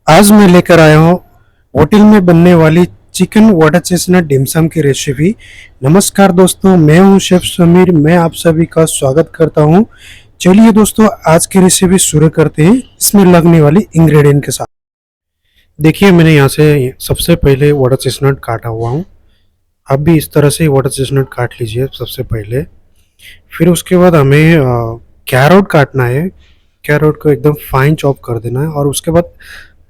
आज मैं लेकर आया हूँ होटल में बनने वाली चिकन वाटर चेस्टनट डिमसम की रेसिपी। नमस्कार दोस्तों, मैं हूँ शेफ समीर। मैं आप सभी का स्वागत करता हूँ। चलिए दोस्तों, आज की रेसिपी शुरू करते हैं इसमें लगने वाली इंग्रेडिएंट के साथ। देखिए, मैंने यहाँ से सबसे पहले वाटर चेस्टनट काटा हुआ हूँ। आप भी इस तरह से वाटर चेस्टनट काट लीजिए सबसे पहले। फिर उसके बाद हमें कैरोट काटना है। कैरोट को एकदम फाइन चॉप कर देना है और उसके बाद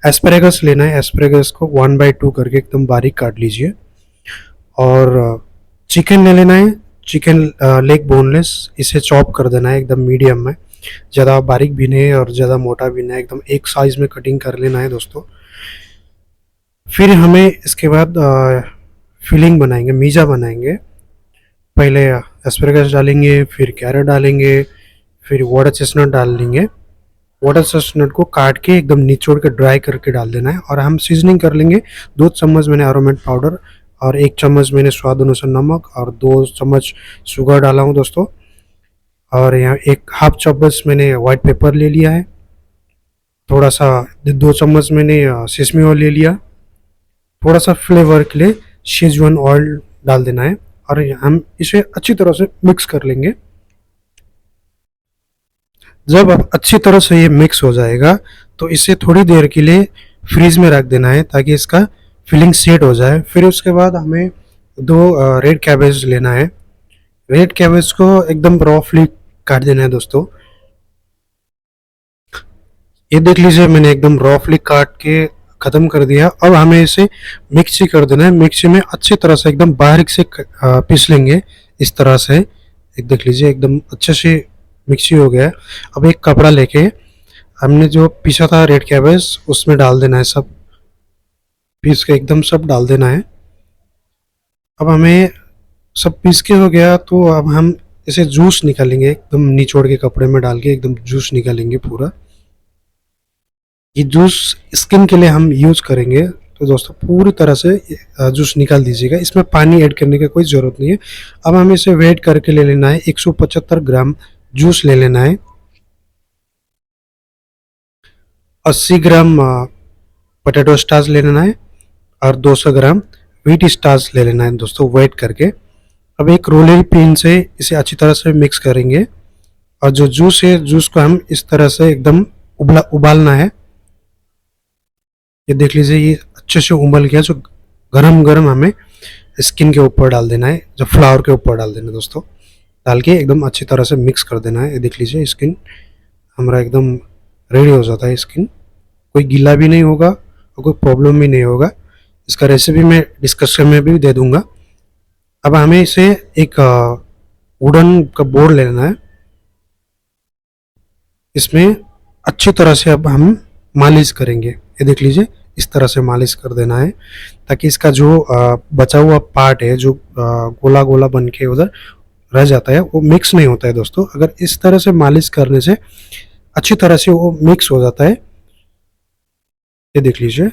एस्परेगस लेना है। एस्परेगस को 1/2 करके एकदम बारीक काट लीजिए। और चिकन ले लेना है। चिकन लेग बोनलेस, इसे चॉप कर देना है एकदम मीडियम में। ज़्यादा बारीक भी नहीं और ज़्यादा मोटा भी नहीं, एकदम एक साइज़ में कटिंग कर लेना है दोस्तों। फिर हमें इसके बाद फिलिंग बनाएंगे, मीजा बनाएंगे। पहले एस्परेगस डालेंगे, फिर कैरेट डालेंगे, फिर वाटर चेस्टनट डाल लेंगे। वाटर चेस्टनट को काट के एकदम निचोड़ के ड्राई करके डाल देना है। और हम सीजनिंग कर लेंगे। 2 चम्मच मैंने अरोमेट पाउडर और 1 चम्मच मैंने स्वाद अनुसार नमक और 2 चम्मच शुगर डाला हूँ दोस्तों। और यहाँ एक हाफ चम्मच मैंने वाइट पेपर ले लिया है। थोड़ा सा 2 चम्मच मैंने सेसमी ऑयल ले लिया। थोड़ा सा फ्लेवर के लिए शेजवान ऑयल डाल देना है। और हम इसे अच्छी तरह से मिक्स कर लेंगे। जब अब अच्छी तरह से ये मिक्स हो जाएगा तो इसे थोड़ी देर के लिए फ्रीज में रख देना है ताकि इसका फिलिंग सेट हो जाए। फिर उसके बाद हमें 2 रेड कैबेज लेना है। रेड कैबेज को एकदम रफली काट देना है दोस्तों। ये देख लीजिए, मैंने एकदम रफली काट के ख़त्म कर दिया। अब हमें इसे मिक्सी कर देना है। मिक्सी में अच्छी तरह से एकदम बारीक से पीस लेंगे इस तरह से। एक देख लीजिए, एकदम अच्छे से मिक्सी हो गया है। अब एक कपड़ा लेके हमने जो पीसा था रेड कैबेज उसमें डाल देना है। सब पीस के एकदम सब डाल देना है। अब हमें सब पीस के हो गया तो अब हम इसे जूस निकालेंगे, एकदम निचोड़ के कपड़े में डाल के एकदम जूस निकालेंगे पूरा। ये जूस स्किन के लिए हम यूज करेंगे। तो दोस्तों, पूरी तरह से जूस निकाल दीजिएगा। इसमें पानी ऐड करने की कोई ज़रूरत नहीं है। अब हमें इसे वेट करके ले लेना है। 175 ग्राम जूस ले लेना है। 80 ग्राम पोटैटो स्टार्च ले लेना है। और 200 ग्राम व्हीट स्टार्च ले लेना है दोस्तों, वेट करके। अब एक रोलर पिन से इसे अच्छी तरह से मिक्स करेंगे। और जो जूस है, जूस को हम इस तरह से एकदम उबालना है। ये देख लीजिए, ये अच्छे से उबल गया। जो गरम गरम हमें स्किन के ऊपर डाल देना है, जो फ्लावर के ऊपर डाल देना है दोस्तों। डाल के एकदम अच्छी तरह से मिक्स कर देना है। ये देख लीजिए, स्किन हमारा एकदम रेडी हो जाता है। स्किन कोई गीला भी नहीं होगा और कोई प्रॉब्लम भी नहीं होगा। इसका रेसिपी मैं डिस्क्रिप्शन में भी दे दूंगा। अब हमें इसे एक वुडन का बोर्ड लेना है। इसमें अच्छी तरह से अब हम मालिश करेंगे। ये देख लीजिए, इस तरह से मालिश कर देना है ताकि इसका जो बचा हुआ पार्ट है, जो गोला गोला बन के उधर रह जाता है, वो मिक्स नहीं होता है दोस्तों। अगर इस तरह से मालिश करने से अच्छी तरह से वो मिक्स हो जाता है। ये देख लीजिए,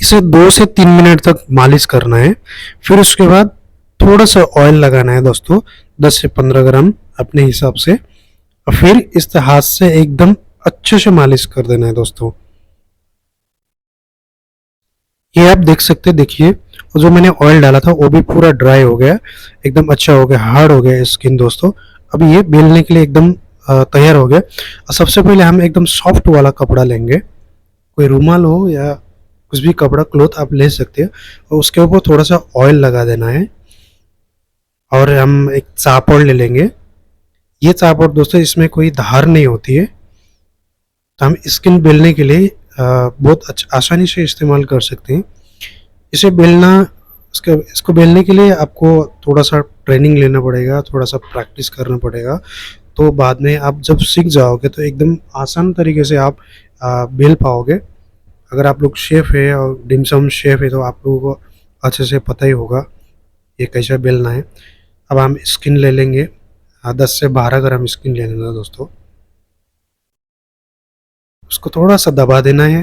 इसे 2 से 3 मिनट तक मालिश करना है। फिर उसके बाद थोड़ा सा ऑयल लगाना है दोस्तों, 10 से 15 ग्राम अपने हिसाब से। और फिर इस हाथ से एकदम अच्छे से मालिश कर देना है दोस्तों। ये आप देख सकते हैं, देखिए, और जो मैंने ऑयल डाला था वो भी पूरा ड्राई हो गया, एकदम अच्छा हो गया, हार्ड हो गया स्किन दोस्तों। अब ये बेलने के लिए एकदम तैयार हो गया। और सबसे पहले हम एकदम सॉफ्ट वाला कपड़ा लेंगे। कोई रुमाल हो या कुछ भी कपड़ा, क्लोथ आप ले सकते हैं। और उसके ऊपर थोड़ा सा ऑयल लगा देना है। और हम एक चापड़ ले लेंगे। ये चापड़ दोस्तों, इसमें कोई धार नहीं होती है। तो हम स्किन बेलने के लिए बहुत आसानी से इस्तेमाल कर सकते हैं। इसे बेलना, इसको बेलने के लिए आपको थोड़ा सा ट्रेनिंग लेना पड़ेगा, थोड़ा सा प्रैक्टिस करना पड़ेगा। तो बाद में आप जब सीख जाओगे तो एकदम आसान तरीके से आप बेल पाओगे। अगर आप लोग शेफ़ है और डिमसम शेफ़ है तो आप लोगों को अच्छे से पता ही होगा ये कैसे बेलना है। अब हम स्किन ले लेंगे। 10 से 12 ग्राम स्किन ले लेना दोस्तों। उसको थोड़ा सा दबा देना है।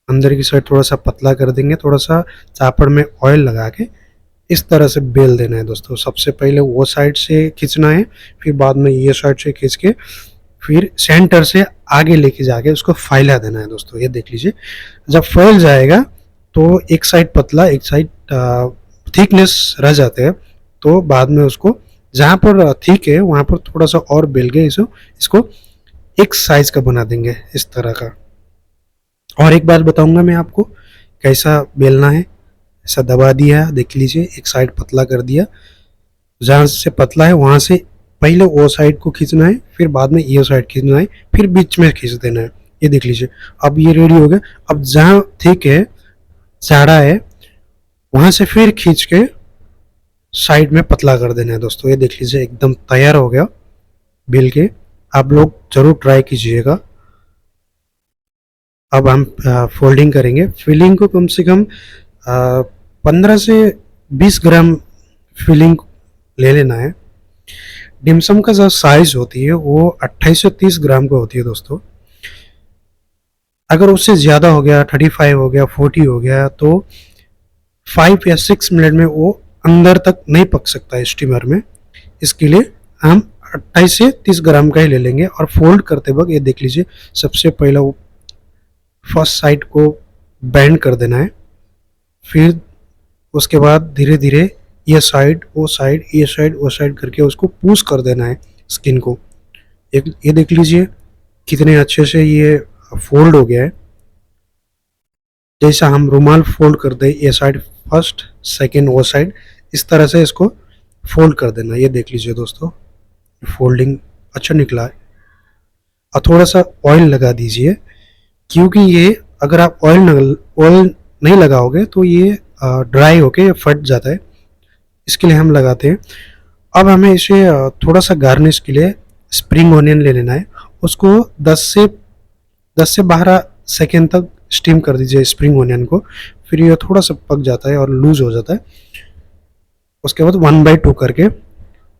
अंदर की साइड थोड़ा सा पतला कर देंगे। थोड़ा सा चापड़ में ऑयल लगा के इस तरह से बेल देना है दोस्तों। सबसे पहले वो साइड से खींचना है, फिर बाद में ये साइड से खींच के फिर सेंटर से आगे लेके जाके उसको फैला देना है दोस्तों। ये देख लीजिए, जब फैल जाएगा तो एक साइड पतला एक साइड थिकनेस रह जाते हैं, तो बाद में उसको जहाँ पर थिक है वहाँ पर थोड़ा सा और बेल के इसको एक साइज का बना देंगे इस तरह का। और एक बार बताऊंगा मैं आपको कैसा बेलना है। ऐसा दबा दिया, देख लीजिए, एक साइड पतला कर दिया, जहाँ से पतला है वहाँ से पहले वो साइड को खींचना है, फिर बाद में ये साइड खींचना है, फिर बीच में खींच देना है। ये देख लीजिए, अब ये रेडी हो गया। अब जहाँ थिक है, चाड़ा है, वहाँ से फिर खींच के साइड में पतला कर देना है दोस्तों। ये देख लीजिए, एकदम तैयार हो गया बेल के। आप लोग जरूर ट्राई कीजिएगा। अब हम फोल्डिंग करेंगे। फिलिंग को कम से कम 15 से 20 ग्राम फिलिंग ले लेना है। डिमसम का जो साइज होती है वो 28 से 30 ग्राम का होती है दोस्तों। अगर उससे ज़्यादा हो गया, 35 हो गया, 40 हो गया, तो 5 या 6 मिनट में वो अंदर तक नहीं पक सकता है स्टीमर में। इसके लिए हम 28 से 30 ग्राम का ही ले लेंगे। और फोल्ड करते वक्त ये देख लीजिए, सबसे पहला वो फर्स्ट साइड को बेंड कर देना है, फिर उसके बाद धीरे धीरे ये साइड वो साइड, ये साइड वो साइड करके उसको पुश कर देना है स्किन को। एक ये देख लीजिए कितने अच्छे से ये फोल्ड हो गया है। जैसा हम रुमाल फोल्ड कर दे, ये साइड फर्स्ट, सेकंड वो साइड, इस तरह से इसको फोल्ड कर देना। ये देख लीजिए दोस्तों, फोल्डिंग अच्छा निकला है। और थोड़ा सा ऑयल लगा दीजिए, क्योंकि ये अगर आप ऑयल नहीं लगाओगे तो ये ड्राई होके फट जाता है, इसके लिए हम लगाते हैं। अब हमें इसे थोड़ा सा गार्निश के लिए स्प्रिंग ऑनियन ले लेना है। उसको 10 से 12 सेकेंड तक स्टीम कर दीजिए स्प्रिंग ऑनियन को, फिर ये थोड़ा सा पक जाता है और लूज हो जाता है। उसके बाद 1/2 करके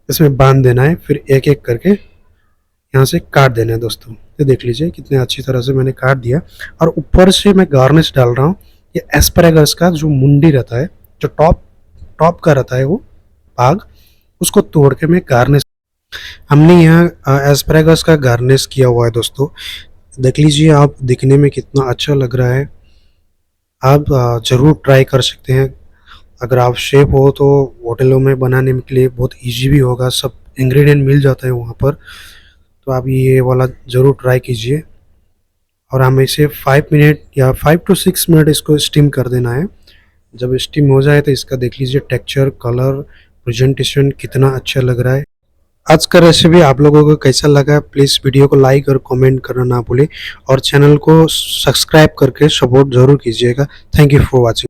इसमें बांध देना है, फिर एक एक करके यहाँ से काट देना है दोस्तों। ये देख लीजिए कितने अच्छी तरह से मैंने काट दिया। और ऊपर से मैं गार्निश डाल रहा हूँ, ये एस्पैरागस का जो मुंडी रहता है, जो टॉप का रहता है वो भाग, उसको तोड़ के मैं गार्निश, हमने यहाँ एस्पैरागस का गार्निश किया हुआ है दोस्तों। देख लीजिए आप, दिखने में कितना अच्छा लग रहा है। आप ज़रूर ट्राई कर सकते हैं। अगर आप शेफ हो तो होटलों में बनाने के लिए बहुत इजी भी होगा, सब इंग्रेडिएंट मिल जाता है वहाँ पर। तो आप ये वाला ज़रूर ट्राई कीजिए। और हमें इसे 5 मिनट या 5 to 6 मिनट इसको स्टीम कर देना है। जब स्टीम हो जाए तो इसका देख लीजिए टेक्सचर, कलर, प्रेजेंटेशन कितना अच्छा लग रहा है। आज का रेसिपी आप लोगों को कैसा लगा, प्लीज़ वीडियो को लाइक और कमेंट करना ना भूलें, और चैनल को सब्सक्राइब करके सपोर्ट ज़रूर कीजिएगा। Thank you for watching.